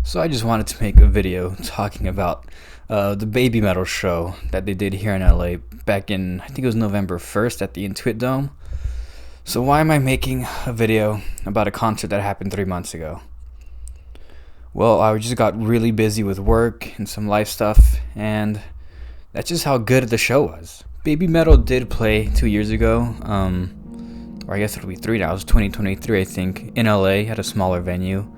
So I just wanted to make a video talking about the Babymetal show that they did here in LA back in, I think it was November 1st at the Intuit Dome. So why am I making a video about a concert that happened 3 months ago? Well, I just got really busy with work and some life stuff, and that's just how good the show was. Babymetal did play 2 years ago, or I guess it'll be three now. It was 2023, I think, in LA at a smaller venue.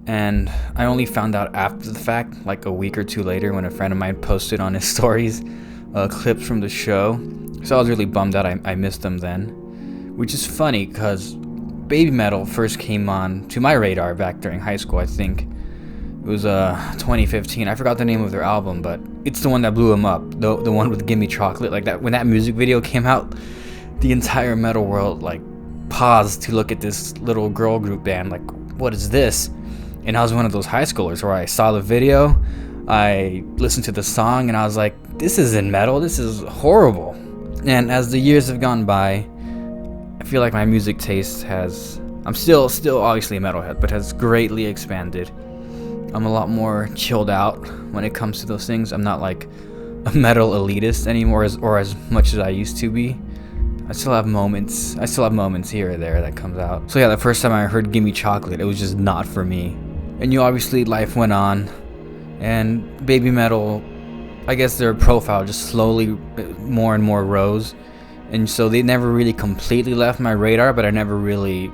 And I only found out after the fact, like a week or two later, when a friend of mine posted on his stories clips from the show. So I was really bummed out I missed them then. Which is funny because Babymetal first came on to my radar back during high school, I think. It was 2015. I forgot the name of their album, but it's the one that blew them up. The one with Gimme Chocolate. Like that, when that music video came out, the entire metal world like paused to look at this little girl group band. Like, what is this? And I was one of those high schoolers where I saw the video, I listened to the song, and I was like, this isn't metal, this is horrible. And as the years have gone by, I feel like my music taste I'm still obviously a metalhead, but has greatly expanded. I'm a lot more chilled out when it comes to those things. I'm not like a metal elitist anymore, or as much as I used to be. I still have moments here or there that comes out. So yeah, the first time I heard Gimme Chocolate, it was just not for me. And obviously life went on, and Babymetal, I guess their profile just slowly more and more rose, and so they never really completely left my radar, but I never really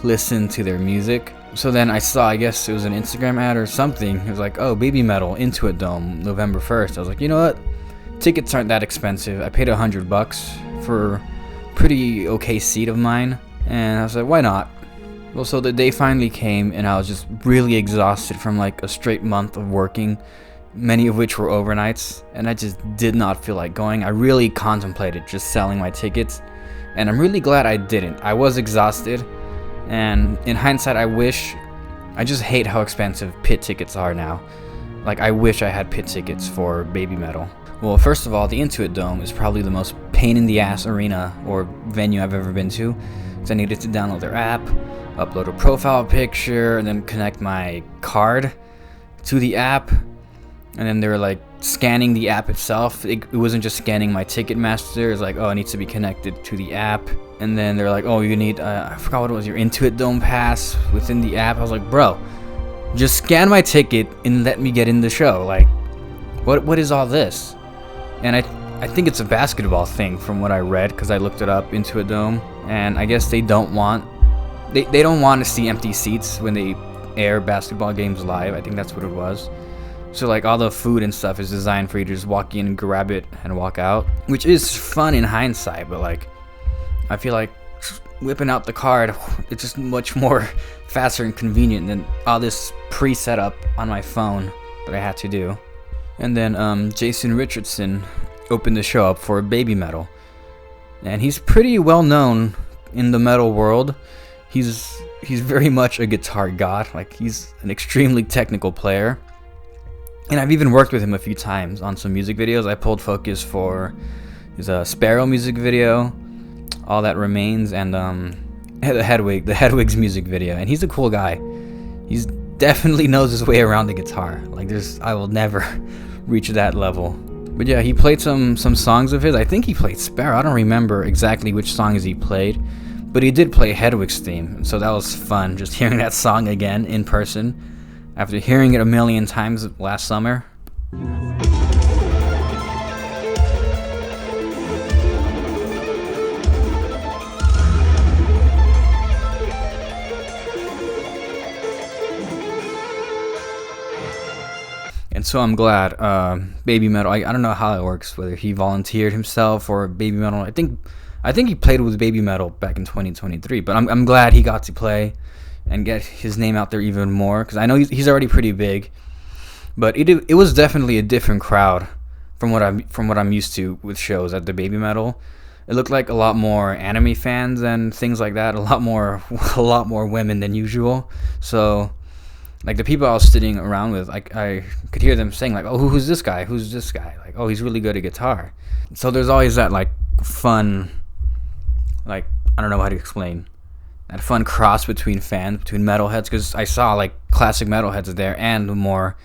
listened to their music. So then I saw, I guess it was an Instagram ad or something, it was like, oh, Babymetal, Intuit Dome, November 1st. I was like, you know what, tickets aren't that expensive. I paid $100 for a pretty okay seat of mine, and I was like, why not? Well, so the day finally came, and I was just really exhausted from like a straight month of working, many of which were overnights, and I just did not feel like going. I really contemplated just selling my tickets, and I'm really glad I didn't. I was exhausted, and in hindsight, I just hate how expensive pit tickets are now. Like, I wish I had pit tickets for Babymetal. Well, first of all, the Intuit Dome is probably the most pain-in-the-ass arena or venue I've ever been to, because I needed to download their app, upload a profile picture, and then connect my card to the app. And then they were like scanning the app itself. It wasn't just scanning my Ticketmaster. It was like, oh, it needs to be connected to the app. And then they're like, oh, you need, I forgot what it was, your Intuit Dome pass within the app. I was like, bro, just scan my ticket and let me get in the show. Like, what is all this? And I think it's a basketball thing from what I read, because I looked it up, Intuit Dome. And I guess they don't want to see empty seats when they air basketball games live. I think that's what it was. So like all the food and stuff is designed for you to just walk in, grab it, and walk out, which is fun in hindsight, but like I feel like whipping out the card, it's just much more faster and convenient than all this pre-setup on my phone that I had to do. And then Jason Richardson opened the show up for Babymetal, and he's pretty well known in the metal world. He's very much a guitar god. Like, he's an extremely technical player, and I've even worked with him a few times on some music videos. I pulled focus for his Sparrow music video, All That Remains, and the Hedwig's music video. And he's a cool guy. He's definitely knows his way around the guitar. Like, I will never reach that level. But yeah, he played some songs of his. I think he played Sparrow. I don't remember exactly which songs he played, but he did play Hedwig's theme, so that was fun, just hearing that song again in person after hearing it a million times last summer. And so I'm glad Babymetal, I don't know how it works, whether he volunteered himself or Babymetal. I think he played with Babymetal back in 2023, but I'm glad he got to play and get his name out there even more, because I know he's already pretty big, but it was definitely a different crowd from what I'm used to with shows at the Babymetal. It looked like a lot more anime fans and things like that, a lot more women than usual. So like the people I was sitting around with, I could hear them saying like, oh, who's this guy? Who's this guy? Like, oh, he's really good at guitar. So there's always that like fun, like, I don't know how to explain. that fun cross between fans, between metalheads, because I saw like classic metalheads there and more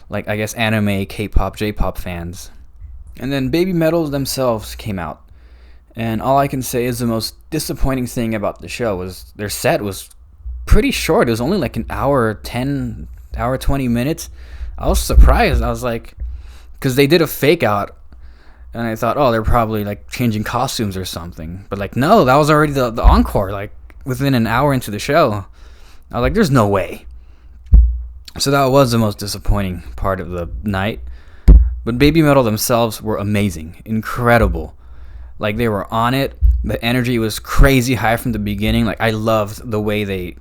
like, I guess, anime, K-pop, J-pop fans. And then Babymetal themselves came out, and all I can say is the most disappointing thing about the show was their set was pretty short. It was only like an hour 10, hour 20 minutes. I was surprised. I was like, because they did a fake out, and I thought, oh, they're probably like changing costumes or something. But like, no, that was already the encore, like within an hour into the show. I was like, there's no way. So that was the most disappointing part of the night. But Babymetal themselves were amazing, incredible. Like, they were on it. The energy was crazy high from the beginning. Like, I loved the way they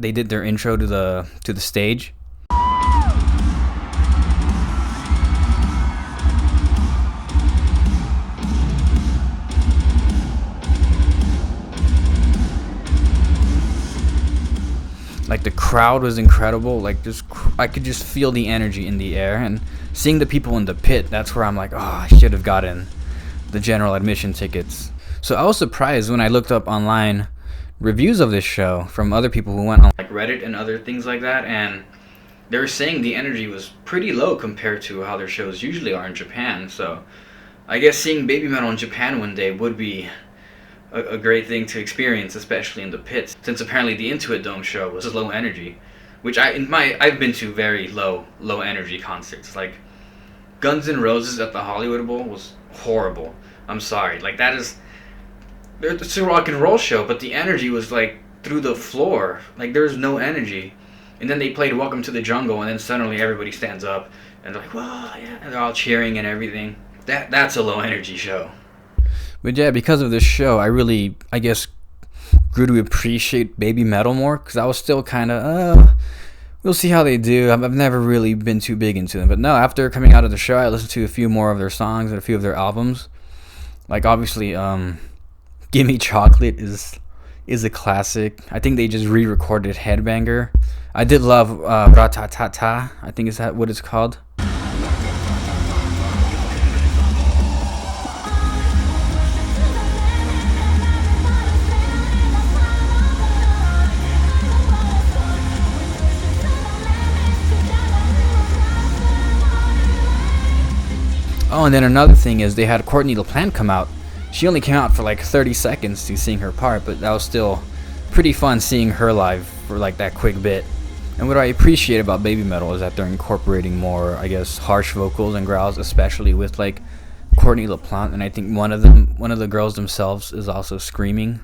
did their intro to the stage. Like, the crowd was incredible. Like, I could just feel the energy in the air. And seeing the people in the pit, that's where I'm like, oh, I should have gotten the general admission tickets. So I was surprised when I looked up online reviews of this show from other people who went on like Reddit and other things like that, and they were saying the energy was pretty low compared to how their shows usually are in Japan. So I guess seeing Babymetal in Japan one day would be a great thing to experience, especially in the pits, since apparently the Intuit Dome show was low energy, which I've been to very low energy concerts. Like Guns N' Roses at the Hollywood Bowl was horrible. I'm sorry. Like, it's a rock and roll show, but the energy was like through the floor. Like, there's no energy. And then they played Welcome to the Jungle, and then suddenly everybody stands up and they're like, whoa, yeah, and they're all cheering and everything. That's a low energy show. But yeah, because of this show, I really, I guess, grew to appreciate Babymetal more, because I was still kind of, we'll see how they do. I've never really been too big into them. But no, after coming out of the show, I listened to a few more of their songs and a few of their albums. Like, obviously, Gimme Chocolate is a classic. I think they just re-recorded Headbanger. I did love Ratatata, I think is that what it's called. Oh, and then another thing is they had Courtney LaPlante come out. She only came out for like 30 seconds to sing her part, but that was still pretty fun seeing her live for like that quick bit. And what I appreciate about Babymetal is that they're incorporating more, I guess, harsh vocals and growls, especially with like Courtney LaPlante. And I think one of the girls themselves is also screaming.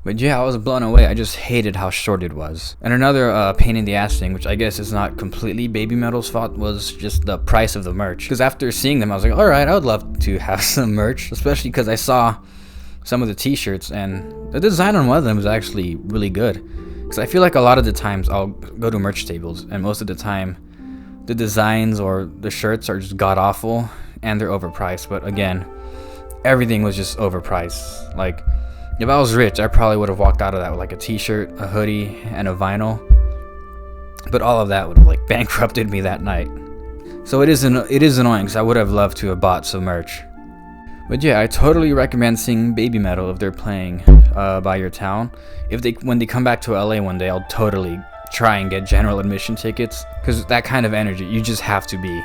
But yeah, I was blown away. I just hated how short it was. And another pain in the ass thing, which I guess is not completely Babymetal's fault, was just the price of the merch. Because after seeing them, I was like, alright, I would love to have some merch. Especially because I saw some of the t-shirts, and the design on one of them was actually really good. Because I feel like a lot of the times I'll go to merch tables, and most of the time the designs or the shirts are just god-awful, and they're overpriced. But again, everything was just overpriced. Like, if I was rich, I probably would have walked out of that with like a t-shirt, a hoodie, and a vinyl. But all of that would have like bankrupted me that night. So it is annoying, because I would have loved to have bought some merch. But yeah, I totally recommend seeing Babymetal if they're playing by your town. When they come back to LA one day, I'll totally try and get general admission tickets, because that kind of energy, you just have to be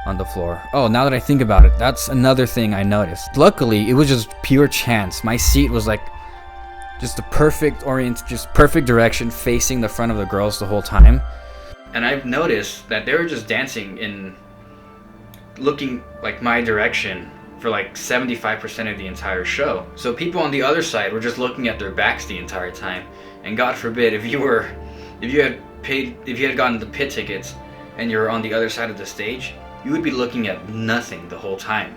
on the floor. Oh, now that I think about it, that's another thing I noticed. Luckily, it was just pure chance. My seat was like just the perfect perfect direction, facing the front of the girls the whole time. and I've noticed that they were just dancing in looking like my direction for like 75% of the entire show. So people on the other side were just looking at their backs the entire time. And God forbid, if you had gotten the pit tickets and you're on the other side of the stage, you would be looking at nothing the whole time.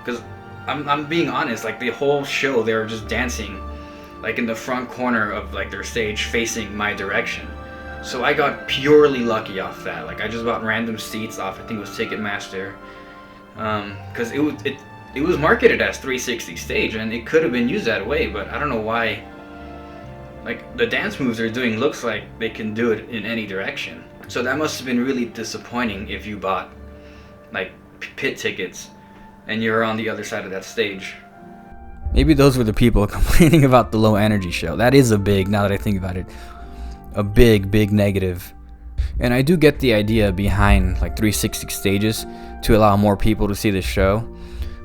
Because I'm being honest, like the whole show they were just dancing like in the front corner of like their stage facing my direction. So I got purely lucky off that. Like I just bought random seats off, I think it was Ticketmaster, because it was marketed as 360 stage and it could have been used that way, but I don't know why. Like the dance moves they're doing looks like they can do it in any direction. So that must have been really disappointing if you bought like pit tickets and you're on the other side of that stage. Maybe those were the people complaining about the low energy show. That is now that I think about it, a big negative. And I do get the idea behind like 360 stages to allow more people to see the show,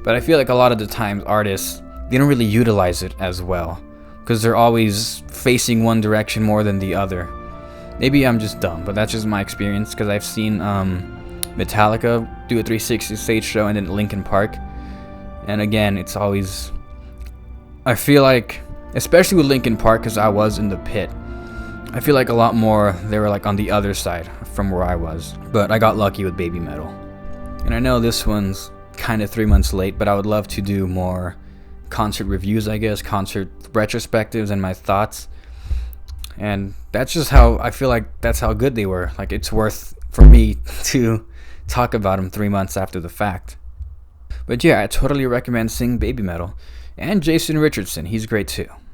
but I feel like a lot of the times artists, they don't really utilize it as well because they're always facing one direction more than the other. Maybe I'm just dumb, but that's just my experience because I've seen Metallica do a 360 stage show and then Linkin Park, and again, it's always, I feel like, especially with Linkin Park, because I was in the pit, I feel like a lot more they were like on the other side from where I was. But I got lucky with Babymetal. And I know this one's kind of 3 months late, but I would love to do more concert reviews, I guess, concert retrospectives and my thoughts. And that's just how I feel like that's how good they were. Like it's worth for me to talk about them 3 months after the fact. But yeah, I totally recommend seeing Babymetal. And Jason Richardson, he's great too.